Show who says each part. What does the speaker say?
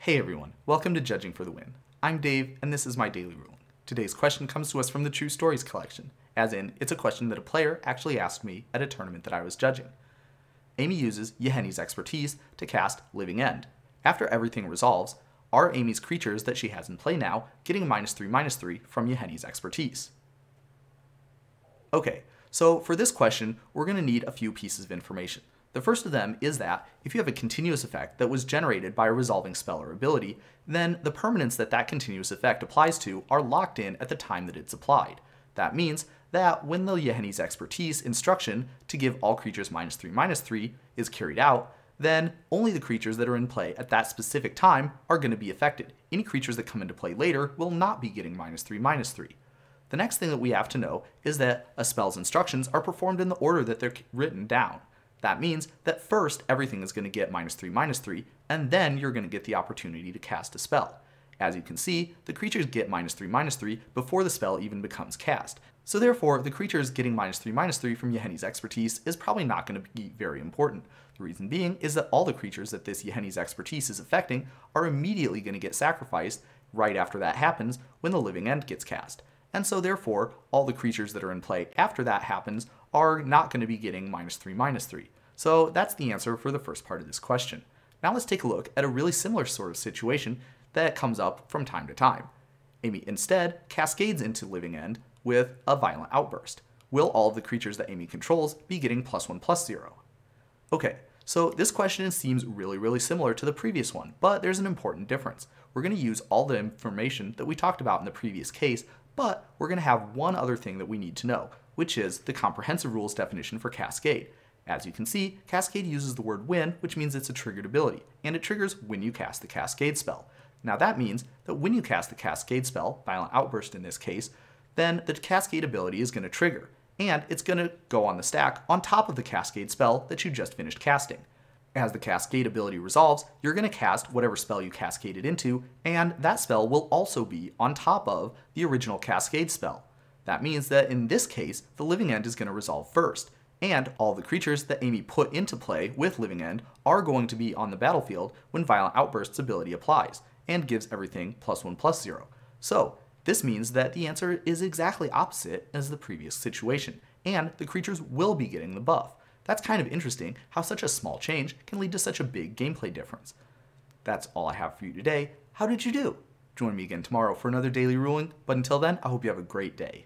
Speaker 1: Hey everyone, welcome to Judging for the Win. I'm Dave, and this is my daily ruling. Today's question comes to us from the True Stories collection, as in, it's a question that a player actually asked me at a tournament that I was judging. Amy uses Yahenni's expertise to cast Living End. After everything resolves, are Amy's creatures that she has in play now getting -3/-3 from Yahenni's expertise? Okay, so for this question, we're going to need a few pieces of information. The first of them is that if you have a continuous effect that was generated by a resolving spell or ability, then the permanents that that continuous effect applies to are locked in at the time that it's applied. That means that when the Yahenni's expertise instruction to give all creatures -3/-3 is carried out, then only the creatures that are in play at that specific time are going to be affected. Any creatures that come into play later will not be getting -3/-3. The next thing that we have to know is that a spell's instructions are performed in the order that they're written down. That means that first everything is going to get -3/-3, and then you're going to get the opportunity to cast a spell. As you can see, the creatures get -3/-3 before the spell even becomes cast. So therefore, the creatures getting -3/-3 from Yahenni's expertise is probably not going to be very important. The reason being is that all the creatures that this Yahenni's expertise is affecting are immediately going to get sacrificed right after that happens when the Living End gets cast. And so therefore, all the creatures that are in play after that happens are not going to be getting -3/-3. So that's the answer for the first part of this question. Now let's take a look at a really similar sort of situation that comes up from time to time. Amy instead cascades into Living End with a Violent Outburst. Will all of the creatures that Amy controls be getting +1/+0? Okay, so this question seems really similar to the previous one, but there's an important difference. We're going to use all the information that we talked about in the previous case, but we're going to have one other thing that we need to know, which is the comprehensive rules definition for Cascade. As you can see, Cascade uses the word when, which means it's a triggered ability, and it triggers when you cast the Cascade spell. Now that means that when you cast the Cascade spell, Violent Outburst in this case, then the Cascade ability is going to trigger, and it's going to go on the stack on top of the Cascade spell that you just finished casting. As the Cascade ability resolves, you're going to cast whatever spell you cascaded into, and that spell will also be on top of the original Cascade spell. That means that in this case, the Living End is going to resolve first, and all the creatures that Amy put into play with Living End are going to be on the battlefield when Violent Outburst's ability applies, and gives everything +1/+0. So this means that the answer is exactly opposite as the previous situation, and the creatures will be getting the buff. That's kind of interesting how such a small change can lead to such a big gameplay difference. That's all I have for you today. How did you do? Join me again tomorrow for another daily ruling, but until then, I hope you have a great day.